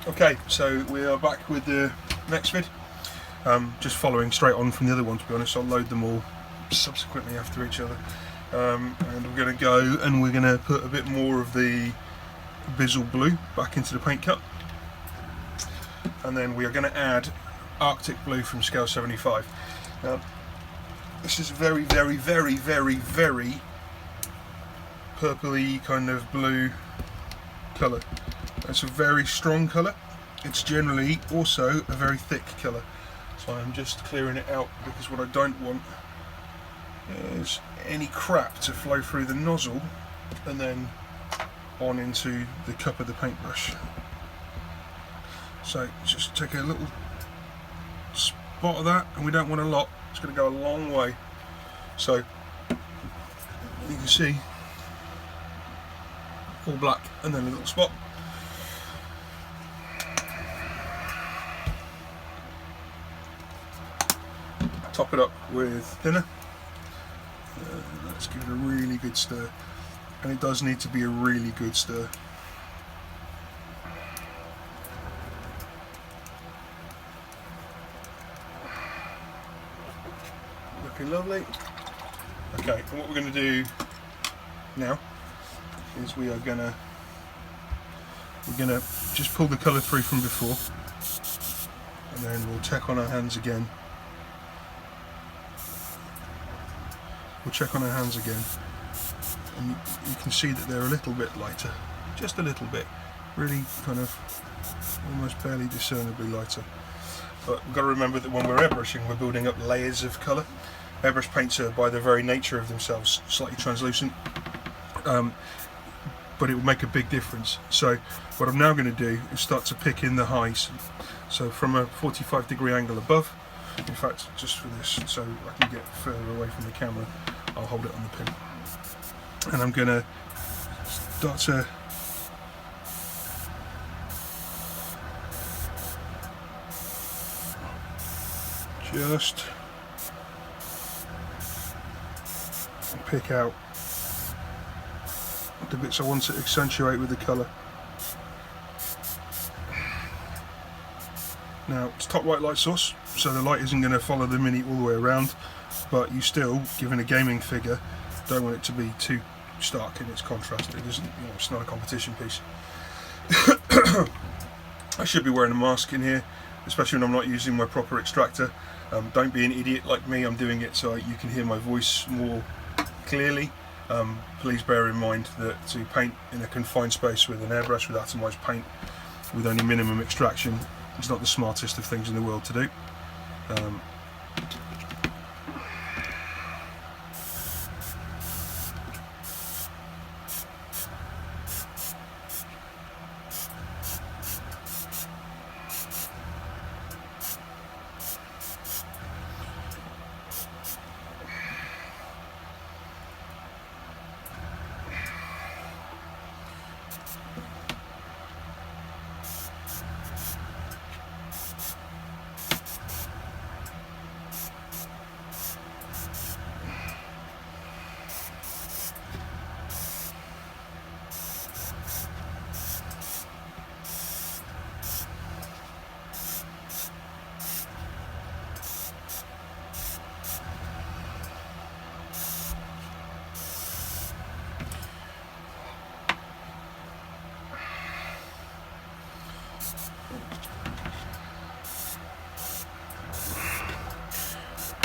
Okay, so we are back with the next vid. Just following straight on from the other one, to be honest. I'll load them all subsequently after each other. And we're going to go and we're going to put a bit more of the Bizzle Blue back into the paint cup. And then we are going to add Arctic Blue from Scale 75. Now, this is very, very, very, very, very purpley kind of blue colour. It's a very strong colour. It's generally also a very thick colour. So I'm just clearing it out because what I don't want is any crap to flow through the nozzle and then on into the cup of the paintbrush. So just take a little spot of that, and we don't want a lot. It's going to go a long way. So you can see all black and then a little spot. Top it up with thinner. Let's give it a really good stir, and it does need to be a really good stir. Looking lovely. Okay, and what we're going to do now is we're gonna just pull the colour through from before, and then we'll check on our hands again. We'll check on our hands again, and you can see that they're a little bit lighter, just a little bit, really kind of almost barely discernibly lighter. But we've got to remember that when we're airbrushing, we're building up layers of colour. Airbrush paints are, by the very nature of themselves, slightly translucent, but it will make a big difference. So what I'm now going to do is start to pick in the highs. So from a 45-degree angle above, in fact, just for this, so I can get further away from the camera, I'll hold it on the pin. And I'm going to start to just pick out the bits I want to accentuate with the colour. Now, it's top white light source, so the light isn't going to follow the Mini all the way around, but you still, given a gaming figure, don't want it to be too stark in its contrast. It isn't, it's not a competition piece. I should be wearing a mask in here, especially when I'm not using my proper extractor. Don't be an idiot like me. I'm doing it so you can hear my voice more clearly. Please bear in mind that to paint in a confined space with an airbrush with atomised paint with only minimum extraction, it's not the smartest of things in the world to do.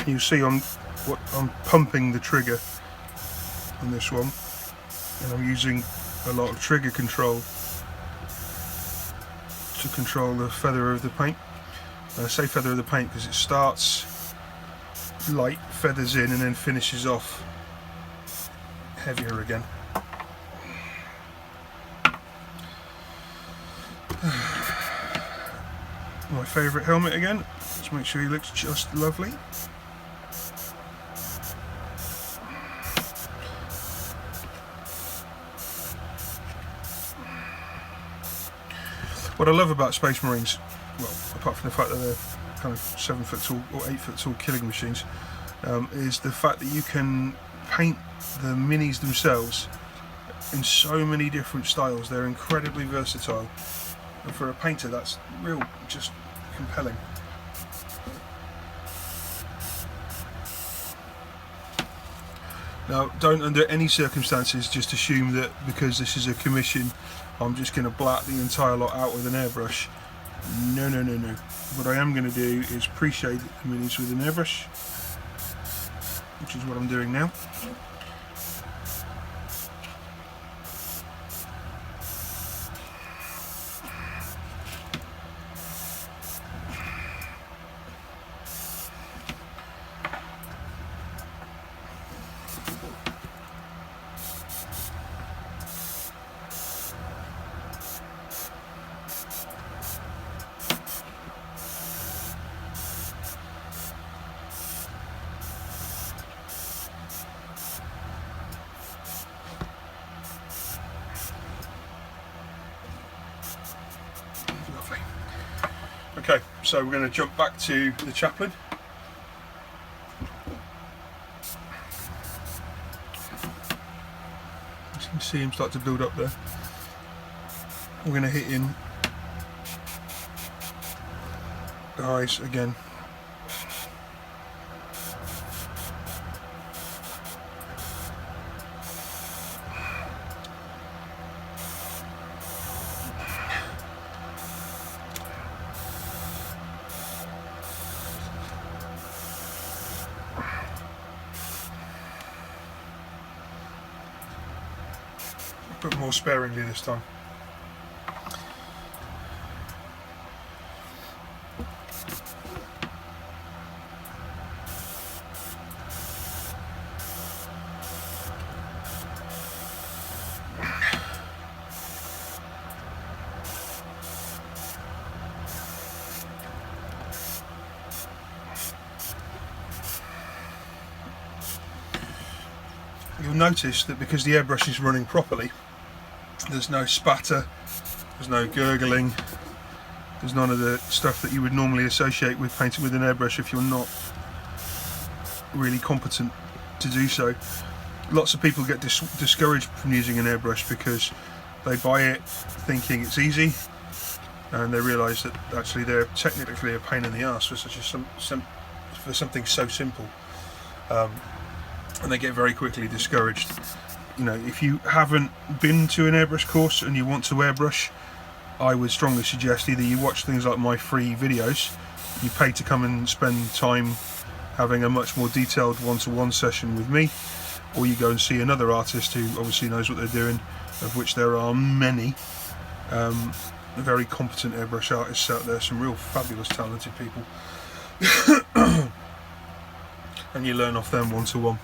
You see I'm pumping the trigger on this one, and I'm using a lot of trigger control to control the feather of the paint. And I say feather of the paint because it starts light, feathers in, and then finishes off heavier again. My favourite helmet again. Let's make sure he looks just lovely. What I love about Space Marines, well, apart from the fact that they're kind of 7 foot tall or 8 foot tall killing machines, is the fact that you can paint the minis themselves in so many different styles. They're incredibly versatile. And for a painter, that's real, just compelling. Now, don't under any circumstances just assume that because this is a commission, I'm just going to blat the entire lot out with an airbrush. No, no, no, no. What I am going to do is pre-shade the minis with an airbrush, which is what I'm doing now. Lovely. Okay, so we're going to jump back to the Chaplin. As you can see him start to build up there. We're going to hit in the eyes again. But more sparingly this time. You'll notice that because the airbrush is running properly, there's no spatter, there's no gurgling, there's none of the stuff that you would normally associate with painting with an airbrush if you're not really competent to do so. Lots of people get discouraged from using an airbrush because they buy it thinking it's easy, and they realise that actually they're technically a pain in the arse for for something so simple, and they get very quickly discouraged. You know, if you haven't been to an airbrush course and you want to airbrush, I would strongly suggest either you watch things like my free videos, you pay to come and spend time having a much more detailed one-to-one session with me, or you go and see another artist who obviously knows what they're doing, of which there are many very competent airbrush artists out there, some real fabulous talented people, and you learn off them one-to-one.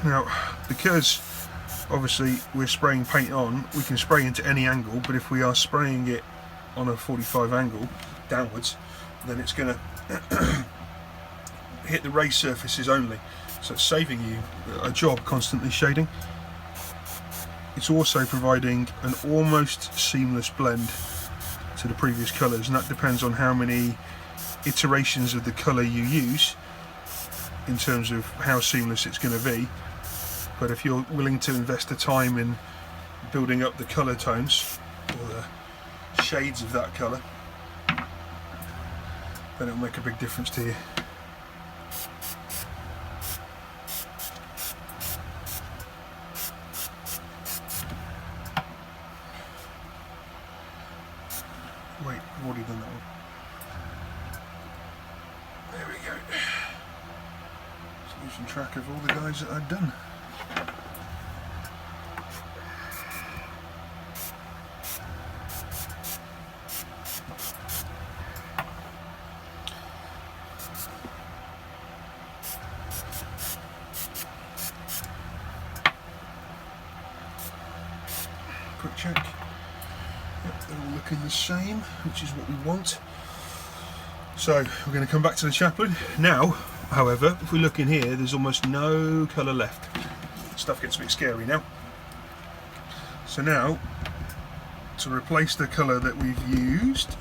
Now, because obviously we're spraying paint on, we can spray into any angle, but if we are spraying it on a 45 angle downwards, then it's going to hit the raised surfaces only, so it's saving you a job constantly shading. It's also providing an almost seamless blend to the previous colours, and that depends on how many iterations of the colour you use in terms of how seamless it's going to be. But if you're willing to invest the time in building up the colour tones or the shades of that colour, then it'll make a big difference to you. Wait, I've already done that one. There we go. Just losing track of all the guys that I've done. Quick check. Yep, they're all looking the same, which is what we want. So we're going to come back to the Chaplin. Now, however, if we look in here, there's almost no colour left. Stuff gets a bit scary now. So now, to replace the colour that we've used, do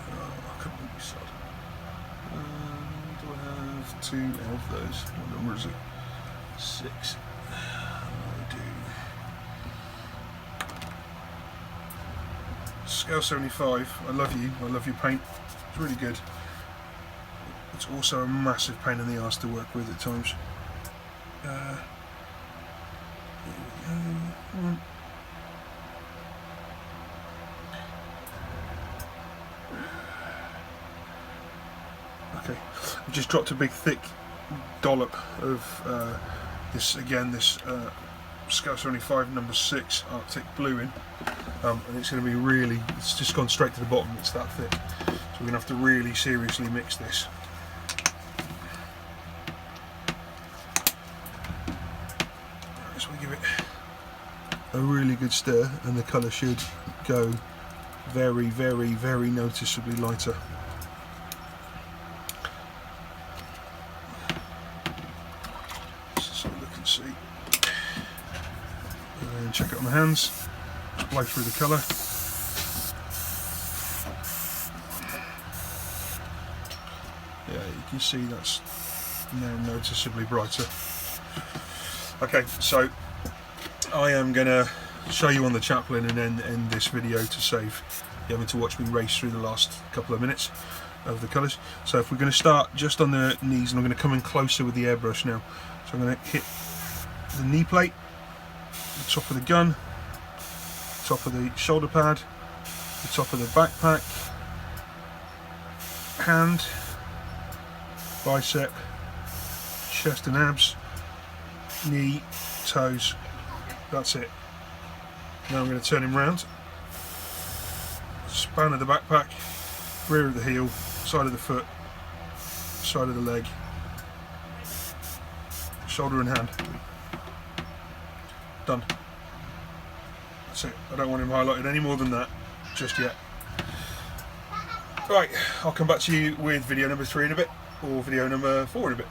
I have 2 of those. What number is it? 6. I do. Scale 75. I love you. I love your paint. It's really good. It's also a massive pain in the arse to work with at times. Here we go. Come on. Okay, I've just dropped a big thick dollop of this Scale 75 number 6 Arctic Blue in, and it's going to be really, it's just gone straight to the bottom, it's that thick, so we're going to have to really seriously mix this. So we give it a really good stir and the colour should go very, very, very noticeably lighter. So look and see. And then check it on the hands. Just blow through the colour. Yeah, you can see that's now noticeably brighter. Okay, so I am going to show you on the Chaplin and then end this video to save you having to watch me race through the last couple of minutes of the colours. So if we're going to start just on the knees, and I'm going to come in closer with the airbrush now. So I'm going to hit the knee plate, the top of the gun, top of the shoulder pad, the top of the backpack, hand, bicep, chest and abs, knee, toes. That's it. Now I'm going to turn him round. Span of the backpack, rear of the heel, side of the foot, side of the leg, shoulder and hand. Done. That's it. I don't want him highlighted any more than that just yet. Right, I'll come back to you with video number 3 in a bit, or video number 4 in a bit.